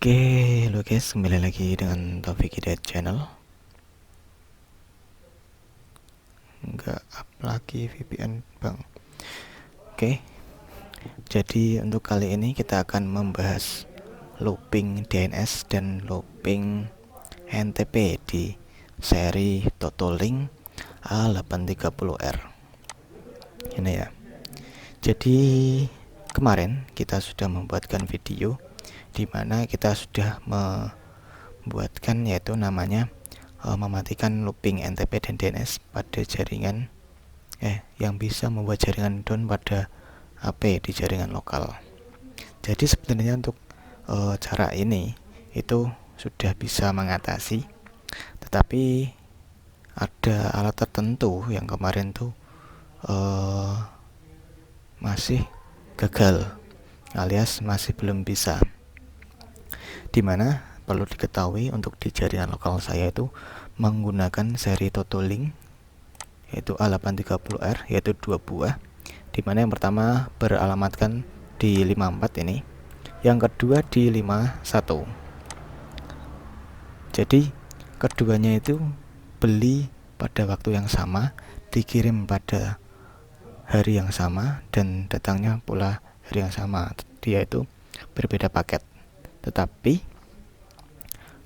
Oke, halo guys, kembali lagi dengan Taufik Hidayat Channel. Nggak up lagi VPN bang. Oke, jadi untuk kali ini kita akan membahas looping DNS dan looping NTP di seri Totolink A830R ini ya. Jadi kemarin kita sudah membuatkan video di mana kita sudah membuatkan yaitu namanya mematikan looping NTP dan DNS pada jaringan yang bisa membuat jaringan down pada AP di jaringan lokal. Jadi sebenarnya untuk cara ini itu sudah bisa mengatasi, tetapi ada alat tertentu yang kemarin tuh masih gagal alias masih belum bisa, dimana perlu diketahui untuk di jaringan lokal saya itu menggunakan seri Totolink yaitu A830R, yaitu 2 buah, dimana yang pertama beralamatkan di 54 ini, yang kedua di 51. Jadi keduanya itu beli pada waktu yang sama, dikirim pada hari yang sama, dan datangnya pula hari yang sama. Dia itu berbeda paket, tetapi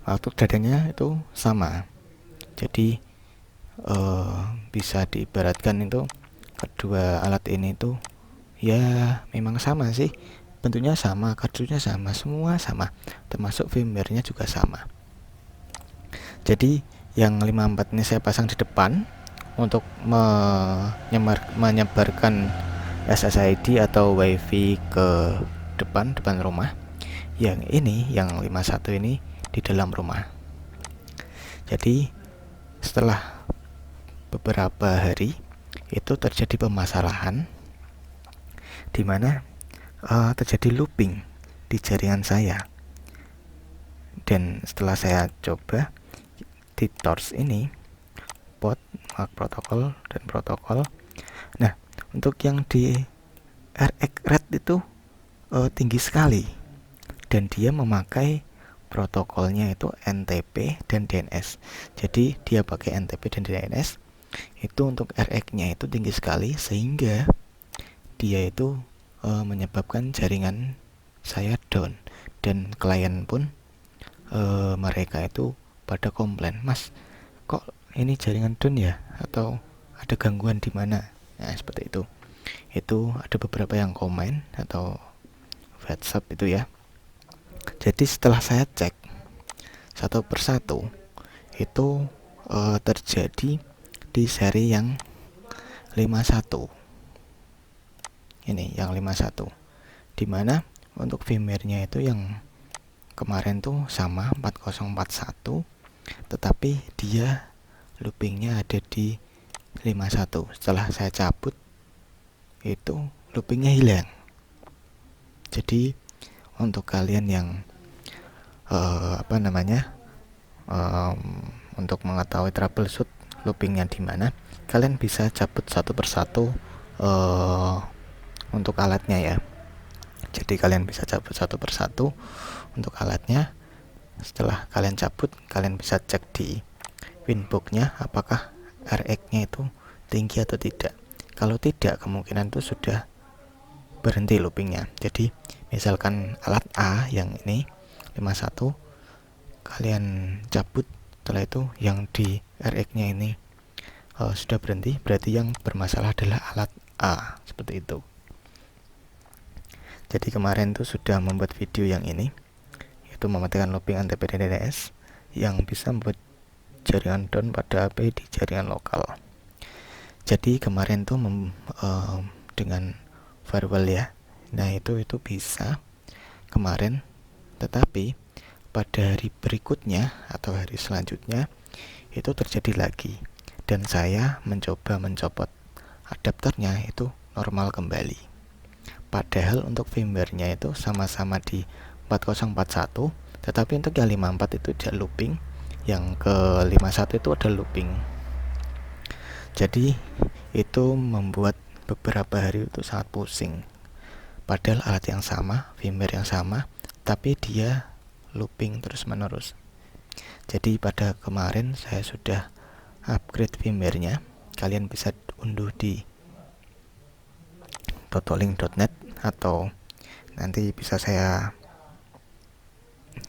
waktu datangnya itu sama. Jadi bisa diibaratkan itu kedua alat ini tuh ya memang sama sih, bentuknya sama, kardusnya sama, semua sama, termasuk firmware-nya juga sama. Jadi yang 54 ini saya pasang di depan untuk menyebarkan SSID atau WiFi ke depan rumah. Yang ini, yang 51 ini di dalam rumah. Jadi setelah beberapa hari itu terjadi permasalahan di mana terjadi looping di jaringan saya. Dan setelah saya coba di torch ini, port, mark protokol dan protokol. Nah, untuk yang di RX Red itu tinggi sekali, dan dia memakai protokolnya itu NTP dan DNS. Jadi dia pakai NTP dan DNS itu untuk RX-nya itu tinggi sekali, sehingga dia itu menyebabkan jaringan saya down, dan klien pun mereka itu pada komplain, "Mas, kok ini jaringan down ya? Atau ada gangguan di mana?" Nah, seperti itu. Itu ada beberapa yang komen atau WhatsApp itu ya. Jadi setelah saya cek satu persatu, itu terjadi di seri yang 51. Ini yang 51. Dimana untuk firmware-nya itu yang kemarin tuh sama 4041, tetapi dia loopingnya ada di 51. Setelah saya cabut itu loopingnya hilang. Jadi untuk kalian yang untuk mengetahui troubleshoot loopingnya di mana, kalian bisa cabut satu persatu untuk alatnya ya. Jadi kalian bisa cabut satu persatu untuk alatnya. Setelah kalian cabut, kalian bisa cek di winbox-nya apakah RX-nya itu tinggi atau tidak. Kalau tidak, kemungkinan itu sudah berhenti loopingnya. Jadi misalkan alat A yang ini 51, kalian cabut, setelah itu yang di RX-nya ini sudah berhenti, berarti yang bermasalah adalah alat A, seperti itu. Jadi kemarin tuh sudah membuat video yang ini, yaitu mematikan looping NTP dan DNS yang bisa membuat jaringan down pada AP di jaringan lokal. Jadi kemarin tuh dengan firewall ya. Nah, itu bisa kemarin, tetapi pada hari berikutnya atau hari selanjutnya itu terjadi lagi, dan saya mencoba mencopot adaptornya, itu normal kembali. Padahal untuk firmware-nya itu sama-sama di 4041, tetapi untuk yang 54 itu ada looping, yang ke 51 itu ada looping. Jadi itu membuat beberapa hari itu sangat pusing. Padahal alat yang sama, firmware yang sama, tapi dia looping terus menerus. Jadi pada kemarin saya sudah upgrade firmware-nya. Kalian bisa unduh di totoling.net atau nanti bisa saya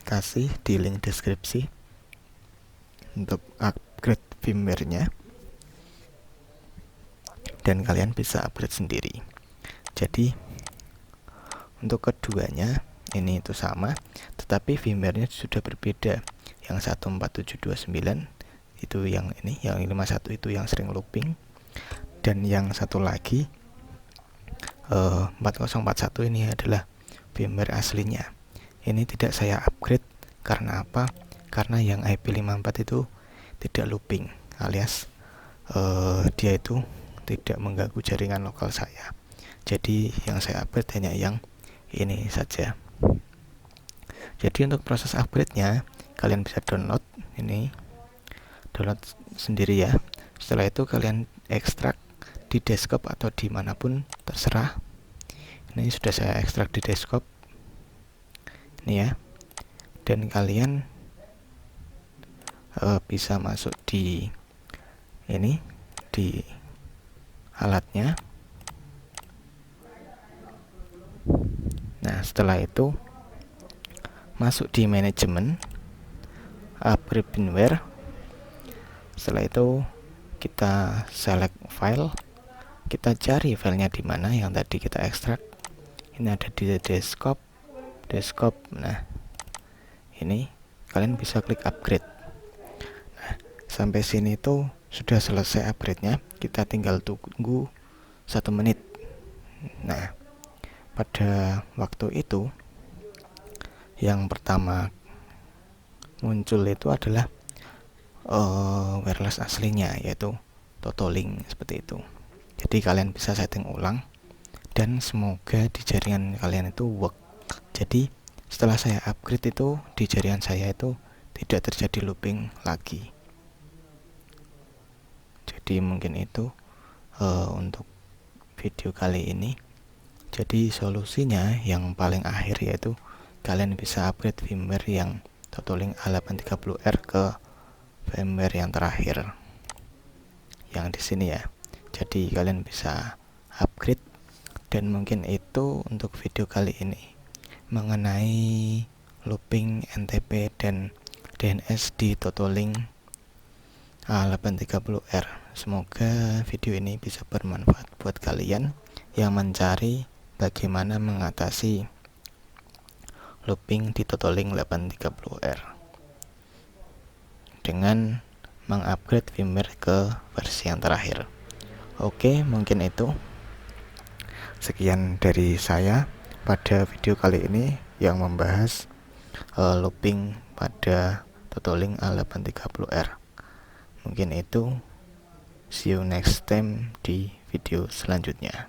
kasih di link deskripsi untuk upgrade firmware-nya, dan kalian bisa upgrade sendiri. Jadi untuk keduanya ini itu sama, tetapi firmware-nya sudah berbeda. Yang 14729 itu yang ini, yang 51 itu yang sering looping, dan yang satu lagi 4041 ini adalah firmware aslinya. Ini tidak saya upgrade karena apa? Karena yang IP54 itu tidak looping, alias dia itu tidak mengganggu jaringan lokal saya. Jadi yang saya upgrade hanya yang ini saja. Jadi untuk proses upgrade-nya kalian bisa download sendiri ya. Setelah itu kalian ekstrak di desktop atau dimanapun terserah. Ini sudah saya ekstrak di desktop ini ya, dan kalian bisa masuk di ini di alatnya. Nah setelah itu masuk di manajemen, upgrade firmware. Setelah itu kita select file, kita cari filenya di mana yang tadi kita ekstrak. Ini ada di desktop. Nah ini kalian bisa klik upgrade. Nah sampai sini tuh sudah selesai upgrade-nya. Kita tinggal tunggu 1 menit. Nah pada waktu itu yang pertama muncul itu adalah wireless aslinya, yaitu totoling seperti itu. Jadi kalian bisa setting ulang dan semoga di jaringan kalian itu work. Jadi setelah saya upgrade itu di jaringan saya itu tidak terjadi looping lagi. Jadi mungkin itu untuk video kali ini. Jadi solusinya yang paling akhir yaitu kalian bisa upgrade firmware yang totoling A830R ke firmware yang terakhir yang di sini ya. Jadi kalian bisa upgrade, dan mungkin itu untuk video kali ini mengenai looping NTP dan DNS di totoling A830R. Semoga video ini bisa bermanfaat buat kalian yang mencari bagaimana mengatasi looping di totoling 830R dengan mengupgrade firmware ke versi yang terakhir. Oke, mungkin itu sekian dari saya pada video kali ini yang membahas looping pada totoling A830R. Mungkin itu, see you next time di video selanjutnya.